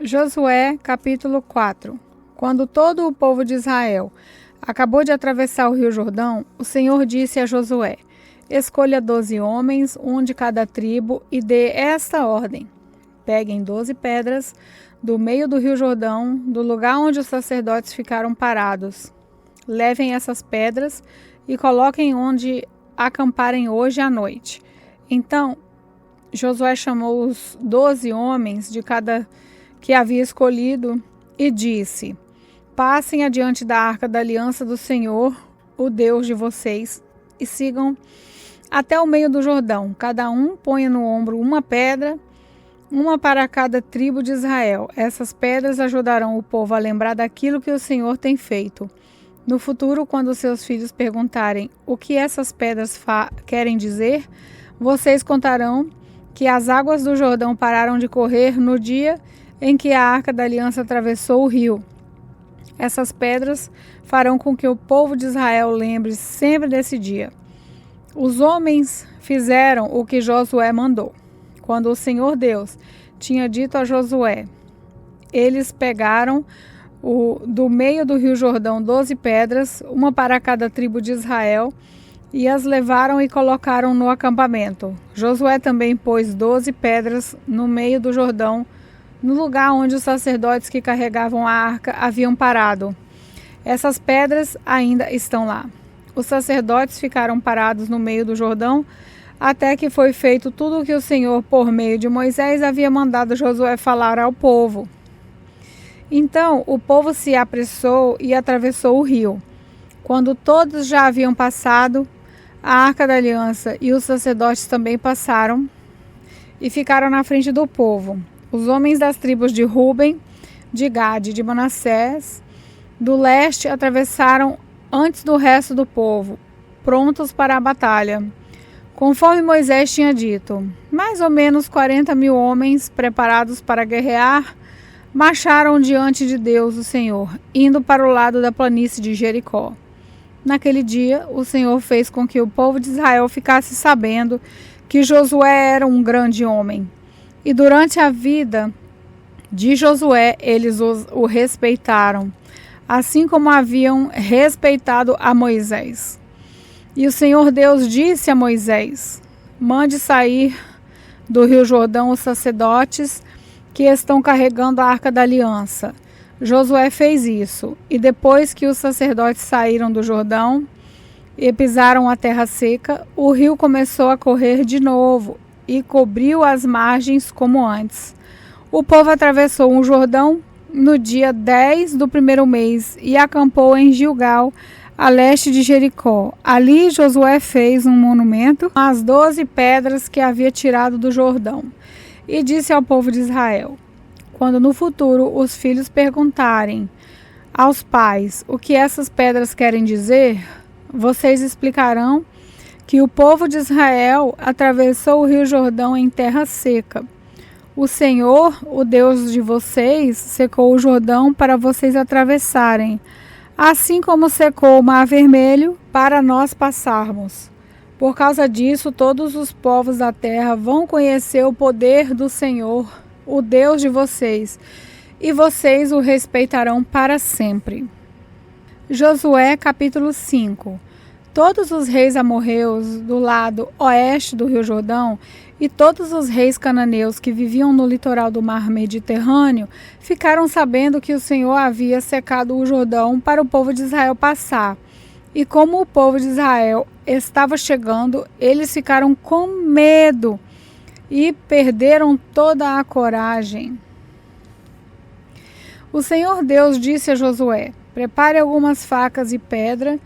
Josué, capítulo 4. Quando todo o povo de Israel acabou de atravessar o rio Jordão, o Senhor disse a Josué: escolha 12 homens, um de cada tribo, e dê esta ordem: peguem 12 pedras do meio do rio Jordão, do lugar onde os sacerdotes ficaram parados. Levem essas pedras e coloquem onde acamparem hoje à noite. Então Josué chamou os 12 homens de cada que havia escolhido e disse: passem adiante da arca da aliança do Senhor, o Deus de vocês, e sigam até o meio do Jordão. Cada um ponha no ombro uma pedra, uma para cada tribo de Israel. Essas pedras ajudarão o povo a lembrar daquilo que o Senhor tem feito. No futuro, quando seus filhos perguntarem o que essas pedras querem dizer, vocês contarão que as águas do Jordão pararam de correr no dia em que a arca da aliança atravessou o rio. Essas pedras farão com que o povo de Israel lembre sempre desse dia. Os homens fizeram o que Josué mandou. Quando o Senhor Deus tinha dito a Josué, eles pegaram do meio do rio Jordão 12 pedras, uma para cada tribo de Israel, e as levaram e colocaram no acampamento. Josué também pôs 12 pedras no meio do Jordão, no lugar onde os sacerdotes que carregavam a arca haviam parado. Essas pedras ainda estão lá. Os sacerdotes ficaram parados no meio do Jordão, até que foi feito tudo o que o Senhor, por meio de Moisés, havia mandado Josué falar ao povo. Então o povo se apressou e atravessou o rio. Quando todos já haviam passado, a arca da aliança e os sacerdotes também passaram e ficaram na frente do povo. Os homens das tribos de Ruben, de Gade e de Manassés, do leste, atravessaram antes do resto do povo, prontos para a batalha. Conforme Moisés tinha dito, mais ou menos 40.000 homens preparados para guerrear marcharam diante de Deus, o Senhor, indo para o lado da planície de Jericó. Naquele dia, o Senhor fez com que o povo de Israel ficasse sabendo que Josué era um grande homem. E durante a vida de Josué, eles o respeitaram, assim como haviam respeitado a Moisés. E o Senhor Deus disse a Moisés: mande sair do rio Jordão os sacerdotes que estão carregando a arca da aliança. Josué fez isso, e depois que os sacerdotes saíram do Jordão e pisaram a terra seca, o rio começou a correr de novo e cobriu as margens como antes. O povo atravessou o Jordão no dia 10 do primeiro mês e acampou em Gilgal, a leste de Jericó. Ali Josué fez um monumento às 12 pedras que havia tirado do Jordão e disse ao povo de Israel: quando no futuro os filhos perguntarem aos pais o que essas pedras querem dizer, vocês explicarão que o povo de Israel atravessou o rio Jordão em terra seca. O Senhor, o Deus de vocês, secou o Jordão para vocês atravessarem, assim como secou o Mar Vermelho para nós passarmos. Por causa disso, todos os povos da terra vão conhecer o poder do Senhor, o Deus de vocês, e vocês o respeitarão para sempre. Josué, capítulo 5. Todos os reis amorreus do lado oeste do rio Jordão e todos os reis cananeus que viviam no litoral do mar Mediterrâneo ficaram sabendo que o Senhor havia secado o Jordão para o povo de Israel passar. E como o povo de Israel estava chegando, eles ficaram com medo e perderam toda a coragem. O Senhor Deus disse a Josué: prepare algumas facas e pedra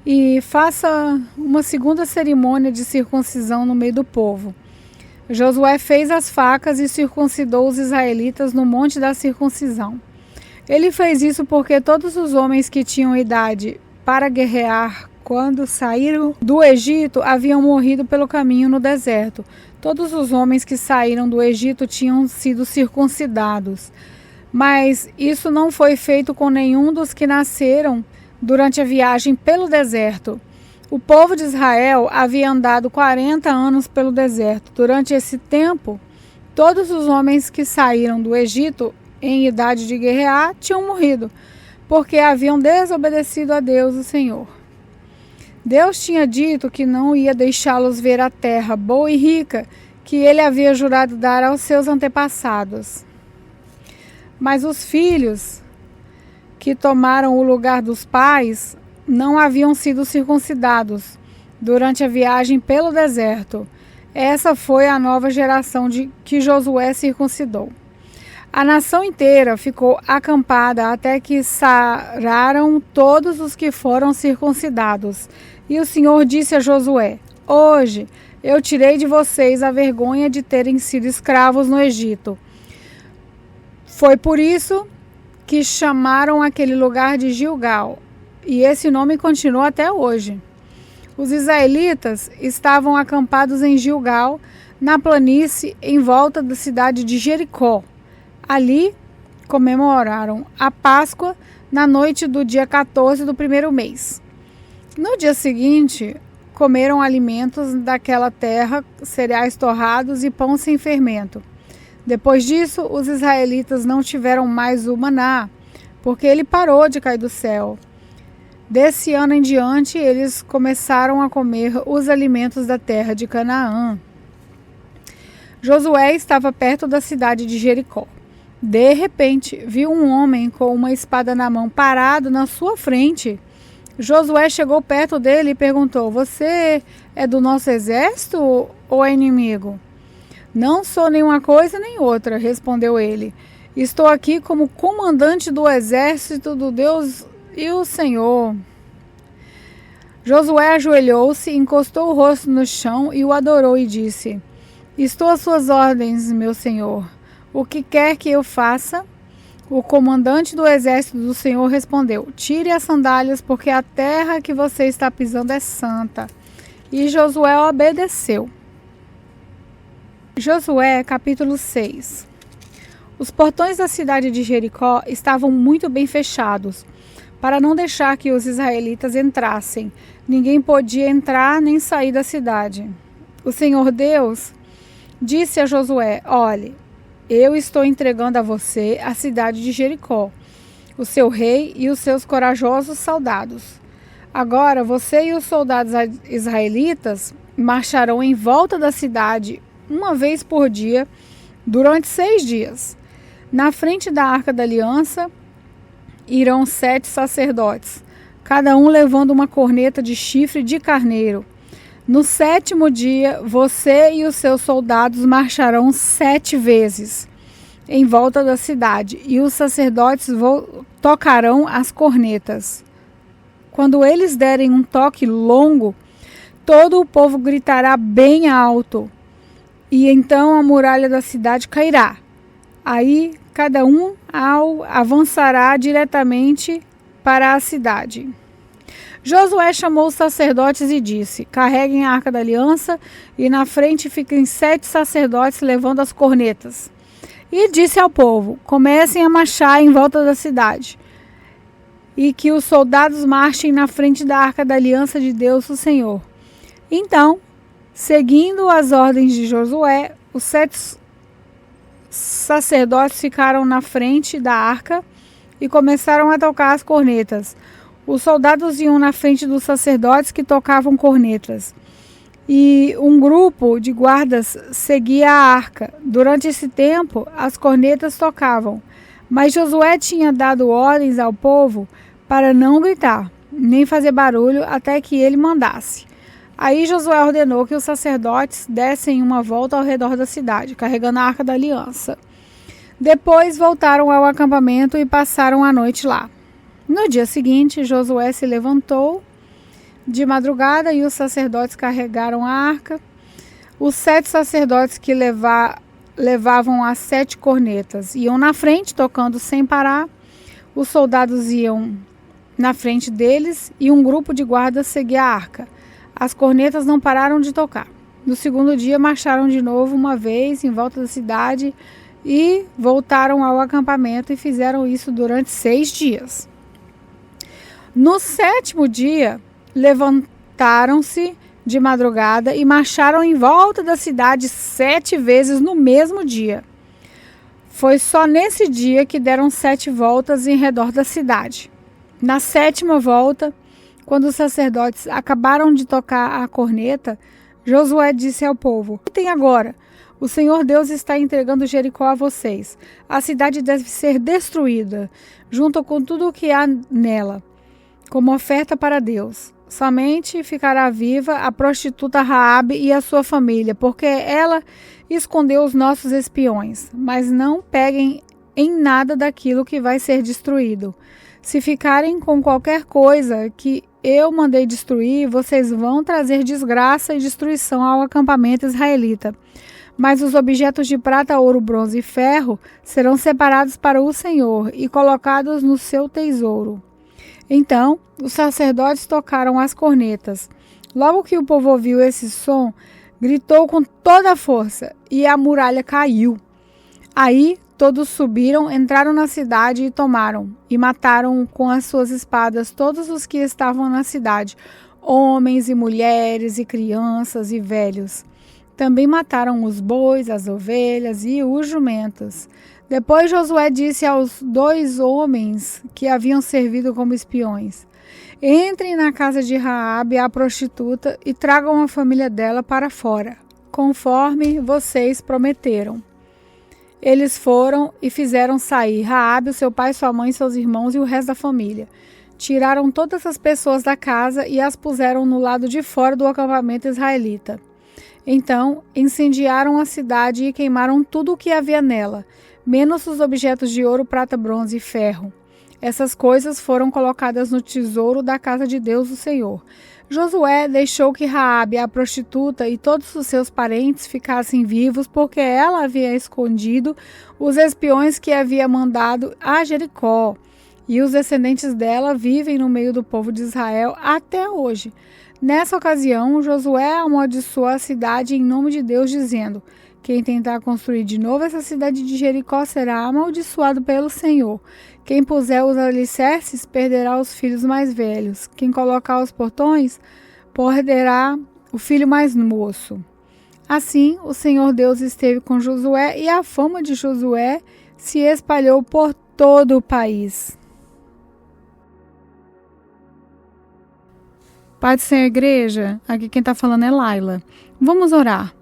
e faça uma segunda cerimônia de circuncisão no meio do povo. Josué fez as facas e circuncidou os israelitas no monte da circuncisão. Ele fez isso porque todos os homens que tinham idade para guerrear quando saíram do Egito haviam morrido pelo caminho no deserto. Todos os homens que saíram do Egito tinham sido circuncidados. Mas isso não foi feito com nenhum dos que nasceram durante a viagem pelo deserto. O povo de Israel havia andado 40 anos pelo deserto. Durante esse tempo, todos os homens que saíram do Egito em idade de guerrear, tinham morrido, porque haviam desobedecido a Deus, o Senhor. Deus tinha dito que não ia deixá-los ver a terra boa e rica que ele havia jurado dar aos seus antepassados. Mas os filhos que tomaram o lugar dos pais não haviam sido circuncidados durante a viagem pelo deserto. Essa foi a nova geração que Josué circuncidou. A nação inteira ficou acampada até que sararam todos os que foram circuncidados. E o Senhor disse a Josué: hoje eu tirei de vocês a vergonha de terem sido escravos no Egito. Foi por isso que chamaram aquele lugar de Gilgal, e esse nome continua até hoje. Os israelitas estavam acampados em Gilgal, na planície em volta da cidade de Jericó. Ali comemoraram a Páscoa na noite do dia 14 do primeiro mês. No dia seguinte, comeram alimentos daquela terra, cereais torrados e pão sem fermento. Depois disso, os israelitas não tiveram mais o maná, porque ele parou de cair do céu. Desse ano em diante, eles começaram a comer os alimentos da terra de Canaã. Josué estava perto da cidade de Jericó. De repente, viu um homem com uma espada na mão parado na sua frente. Josué chegou perto dele e perguntou: você é do nosso exército ou é inimigo? Não sou nenhuma coisa nem outra, respondeu ele. Estou aqui como comandante do exército do Deus e o Senhor. Josué ajoelhou-se, encostou o rosto no chão e o adorou e disse: estou às suas ordens, meu senhor. O que quer que eu faça? O comandante do exército do Senhor respondeu: tire as sandálias, porque a terra que você está pisando é santa. E Josué obedeceu. Josué, capítulo 6. Os portões da cidade de Jericó estavam muito bem fechados, para não deixar que os israelitas entrassem. Ninguém podia entrar nem sair da cidade. O Senhor Deus disse a Josué: olhe, eu estou entregando a você a cidade de Jericó, o seu rei e os seus corajosos soldados. Agora você e os soldados israelitas marcharão em volta da cidade uma vez por dia, durante 6 dias. Na frente da Arca da Aliança irão 7 sacerdotes, cada um levando uma corneta de chifre de carneiro. No 7º dia, você e os seus soldados marcharão 7 vezes em volta da cidade, e os sacerdotes tocarão as cornetas. Quando eles derem um toque longo, todo o povo gritará bem alto, e então a muralha da cidade cairá. Aí cada um avançará diretamente para a cidade. Josué chamou os sacerdotes e disse: carreguem a Arca da Aliança, e na frente fiquem 7 sacerdotes levando as cornetas. E disse ao povo: comecem a marchar em volta da cidade, e que os soldados marchem na frente da Arca da Aliança de Deus, o Senhor. Então, seguindo as ordens de Josué, os 7 sacerdotes ficaram na frente da arca e começaram a tocar as cornetas. Os soldados iam na frente dos sacerdotes que tocavam cornetas, e um grupo de guardas seguia a arca. Durante esse tempo, as cornetas tocavam, mas Josué tinha dado ordens ao povo para não gritar, nem fazer barulho até que ele mandasse. Aí Josué ordenou que os sacerdotes dessem uma volta ao redor da cidade, carregando a Arca da Aliança. Depois voltaram ao acampamento e passaram a noite lá. No dia seguinte, Josué se levantou de madrugada e os sacerdotes carregaram a arca. Os 7 sacerdotes que levavam as 7 cornetas iam na frente, tocando sem parar. Os soldados iam na frente deles e um grupo de guardas seguia a arca. As cornetas não pararam de tocar. No 2º dia, marcharam de novo uma vez em volta da cidade e voltaram ao acampamento, e fizeram isso durante 6 dias. No 7º dia, levantaram-se de madrugada e marcharam em volta da cidade 7 vezes no mesmo dia. Foi só nesse dia que deram 7 voltas em redor da cidade. Na 7ª volta, quando os sacerdotes acabaram de tocar a corneta, Josué disse ao povo: "O que tem agora? O Senhor Deus está entregando Jericó a vocês. A cidade deve ser destruída, junto com tudo o que há nela, como oferta para Deus. Somente ficará viva a prostituta Raabe e a sua família, porque ela escondeu os nossos espiões. Mas não peguem em nada daquilo que vai ser destruído. Se ficarem com qualquer coisa que eu mandei destruir, vocês vão trazer desgraça e destruição ao acampamento israelita. Mas os objetos de prata, ouro, bronze e ferro serão separados para o Senhor e colocados no seu tesouro." Então, os sacerdotes tocaram as cornetas. Logo que o povo ouviu esse som, gritou com toda a força e a muralha caiu. Aí todos subiram, entraram na cidade e tomaram, e mataram com as suas espadas todos os que estavam na cidade, homens e mulheres e crianças e velhos. Também mataram os bois, as ovelhas e os jumentos. Depois Josué disse aos 2 homens que haviam servido como espiões: "Entrem na casa de Raabe, a prostituta, e tragam a família dela para fora, conforme vocês prometeram." Eles foram e fizeram sair Raabe, o seu pai, sua mãe, seus irmãos e o resto da família. Tiraram todas as pessoas da casa e as puseram no lado de fora do acampamento israelita. Então incendiaram a cidade e queimaram tudo o que havia nela, menos os objetos de ouro, prata, bronze e ferro. Essas coisas foram colocadas no tesouro da casa de Deus, o Senhor. Josué deixou que Raabe, a prostituta, e todos os seus parentes ficassem vivos, porque ela havia escondido os espiões que havia mandado a Jericó. E os descendentes dela vivem no meio do povo de Israel até hoje. Nessa ocasião, Josué amaldiçoou a cidade em nome de Deus, dizendo: "Quem tentar construir de novo essa cidade de Jericó será amaldiçoado pelo Senhor. Quem puser os alicerces perderá os filhos mais velhos. Quem colocar os portões perderá o filho mais moço." Assim, o Senhor Deus esteve com Josué e a fama de Josué se espalhou por todo o país. Pai do Senhor, igreja, aqui quem está falando é Laila. Vamos orar.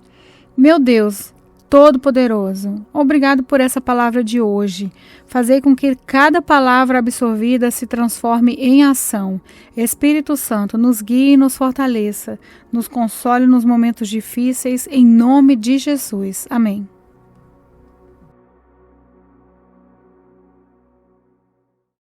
Meu Deus Todo-Poderoso, obrigado por essa palavra de hoje. Fazei com que cada palavra absorvida se transforme em ação. Espírito Santo, nos guie e nos fortaleça. Nos console nos momentos difíceis, em nome de Jesus. Amém.